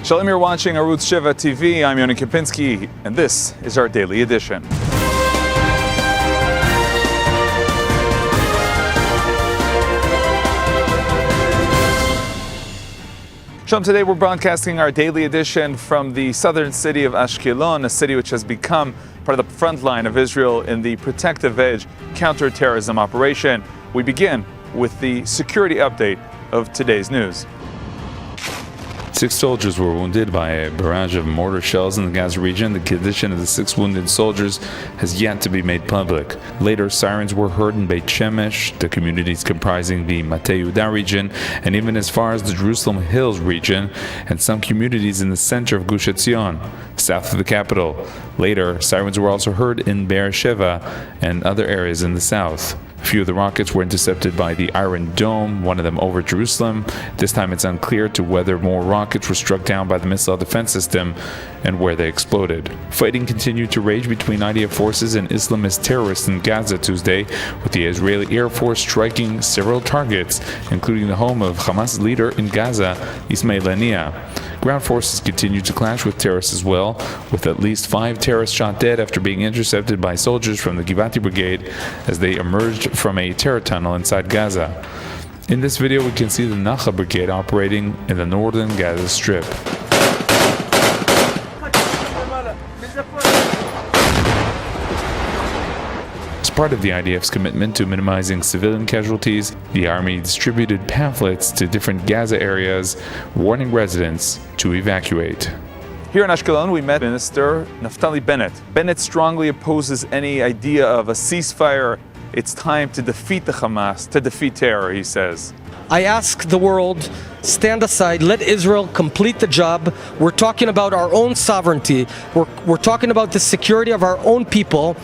Shalom, you're watching Arutz Sheva TV. I'm Yoni Kapinski, and this is our daily edition. Shalom, today we're broadcasting our daily edition from the southern city of Ashkelon, a city which has become part of the front line of Israel in the Protective Edge counterterrorism operation. We begin with the security update of today's news. 6 soldiers were wounded by a barrage of mortar shells in the Gaza region. The condition of the 6 wounded soldiers has yet to be made public. Later, sirens were heard in Beit Shemesh, the communities comprising the Matei Yehuda region, and even as far as the Jerusalem Hills region, and some communities in the center of Gush Etzion, south of the capital. Later, sirens were also heard in Be'er Sheva and other areas in the south. A few of the rockets were intercepted by the Iron Dome, one of them over Jerusalem. This time it's unclear to whether more rockets were struck down by the missile defense system and where they exploded. Fighting continued to rage between IDF forces and Islamist terrorists in Gaza Tuesday, with the Israeli Air Force striking several targets, including the home of Hamas leader in Gaza, Ismail Haniyeh. Ground forces continued to clash with terrorists as well, with at least 5 terrorists shot dead after being intercepted by soldiers from the Givati Brigade as they emerged from a terror tunnel inside Gaza. In this video, we can see the Nacha Brigade operating in the northern Gaza Strip. As part of the IDF's commitment to minimizing civilian casualties, the army distributed pamphlets to different Gaza areas, warning residents to evacuate. Here in Ashkelon, we met Minister Naftali Bennett. Bennett strongly opposes any idea of a ceasefire. It's time to defeat the Hamas, to defeat terror, he says. I ask the world, stand aside, let Israel complete the job. We're talking about our own sovereignty. We're talking about the security of our own people.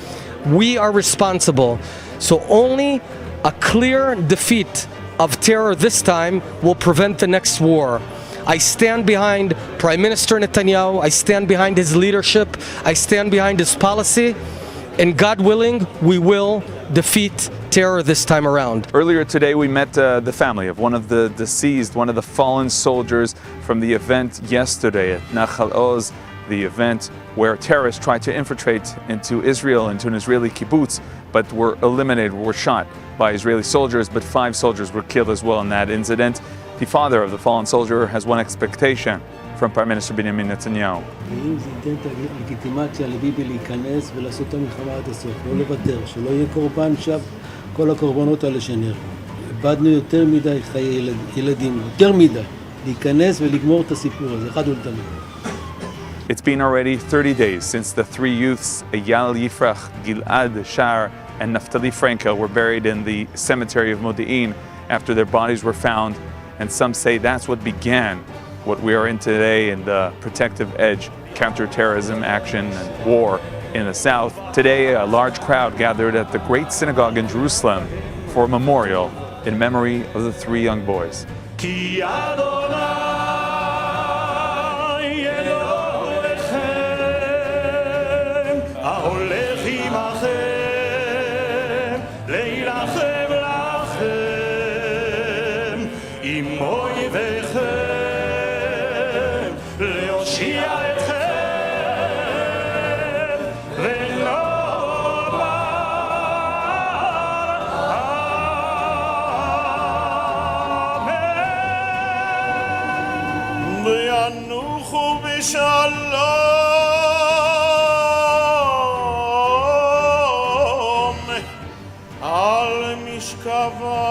We are responsible. So only a clear defeat of terror this time will prevent the next war. I stand behind Prime Minister Netanyahu. I stand behind his leadership. I stand behind his policy. And God willing, we will defeat terror this time around. Earlier today, we met the family of one of the deceased, one of the fallen soldiers from the event yesterday at Nachal Oz, the event where terrorists tried to infiltrate into Israel, into an Israeli kibbutz, but were eliminated, were shot by Israeli soldiers, but 5 soldiers were killed as well in that incident. The father of the fallen soldier has one expectation from Prime Minister Benjamin Netanyahu. ואם זה ייתן את הלגיטימציה לביבי להיכנס ולעשות את המלחמה עד הסוף, לא לוותר, שלא יהיה קורבן שב, כל הקורבנות האלה שנהרגו. איבדנו יותר מדי חיי ילדים, יותר מדי, להיכנס ולגמור את הסיפור הזה, אחד ולתמיד. It's been already 30 days since the 3 youths, Eyal Yifrach, Gilad Shar, and Naftali Frankel, were buried in the cemetery of Modi'in after their bodies were found, and some say that's what began what we are in today in the Protective Edge counterterrorism action and war in the south. Today, a large crowd gathered at the Great Synagogue in Jerusalem for a memorial in memory of the 3 young boys. וינוחו בשלום על משכבם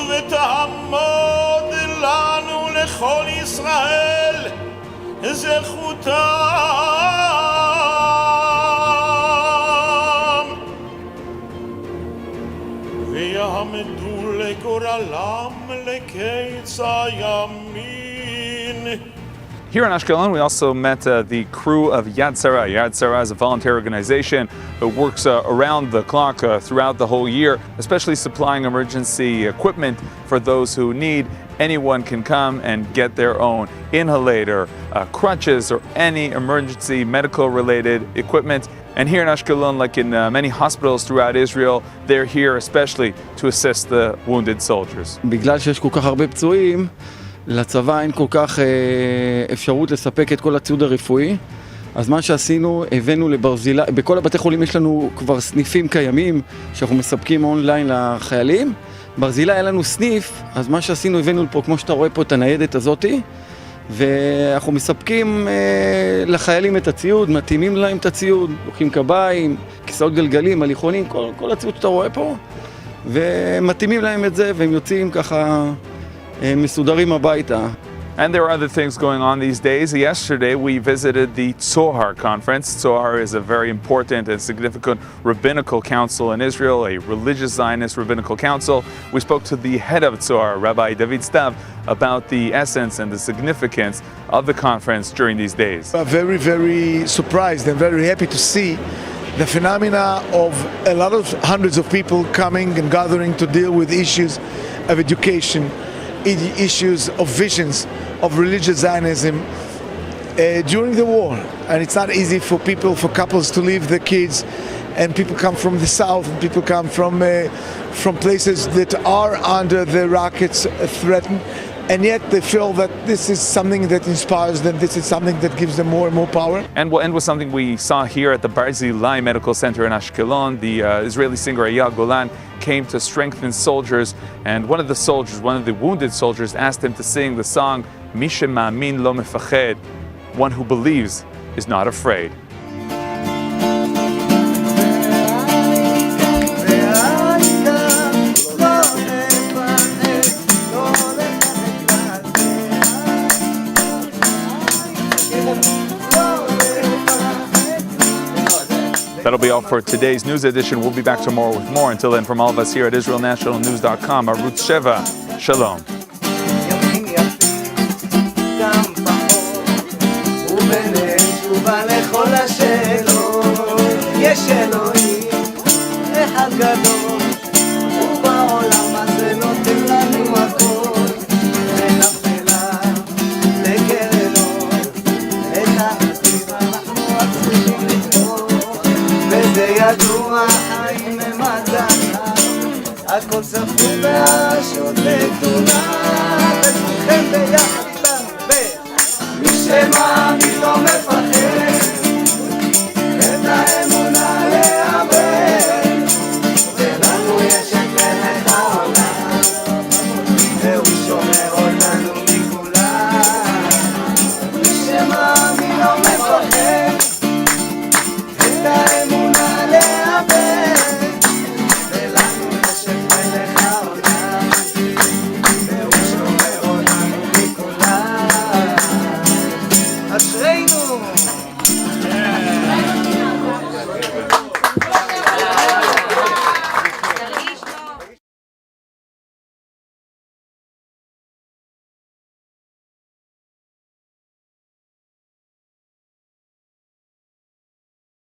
ותעמוד לנו לכל ישראל זכותם ויעמדו לגורלם לקץ הימין. Here in Ashkelon, we also met the crew of Yad Sarah. Yad Sarah is a volunteer organization that works around the clock throughout the whole year, especially supplying emergency equipment for those who need. Anyone can come and get their own inhalator, crutches, or any emergency medical-related equipment. And here in Ashkelon, like in many hospitals throughout Israel, they're here especially to assist the wounded soldiers. בגלל שיש כל כך הרבה פצועים, לצבא אין כל כך אפשרות לספק את כל הציוד הרפואי. אז מה שעשינו, הבאנו לברזילי, בכל הבתי חולים יש לנו כבר סניפים קיימים שאנחנו מספקים אונליין לחיילים. ברזילי היה לנו סניף, אז מה שעשינו, הבאנו לפה, כמו שאתה רואה פה, את הניידת הזאתי, ואנחנו מספקים לחיילים את הציוד, מתאימים להם את הציוד, לוקחים קביים, כיסאות גלגלים, הליכונים, כל הציוד שאתה רואה פה, ומתאימים להם את זה, והם יוצאים ככה מסודרים הביתה. And there are other things going on these days. Yesterday we visited the Zohar Conference. Zohar is a very important and significant rabbinical council in Israel, a religious Zionist rabbinical council. We spoke to the head of Zohar, Rabbi David Stav, about the essence and the significance of the conference during these days. I'm very, very surprised and very happy to see the phenomena of a lot of hundreds of people coming and gathering to deal with issues of education, issues of visions of religious Zionism during the war. And it's not easy for people, for couples to leave their kids, and people come from the south, and people come from places that are under the rockets threatened, and yet they feel that this is something that inspires them, this is something that gives them more and more power. And we'll end with something we saw here at the Barzilai Medical Center in Ashkelon. The Israeli singer Eyal Golan came to strengthen soldiers, and one of the wounded soldiers, asked him to sing the song Mi she'ma'amin lo mefached, one who believes is not afraid. That'll be all for today's news edition. We'll be back tomorrow with more. Until then, from all of us here at IsraelNationalNews.com, Arutz Sheva, Shalom. ידוע חיים ממדע הכל צפוי והשוט לתונה וכולכם ביחד איתנו מי שמאמין לא מפחד את האמונה לאבד ולנו יש את מלך העולם והוא שומר אותנו מכולם מי שמאמין לא מפחד את האמונה אשרינו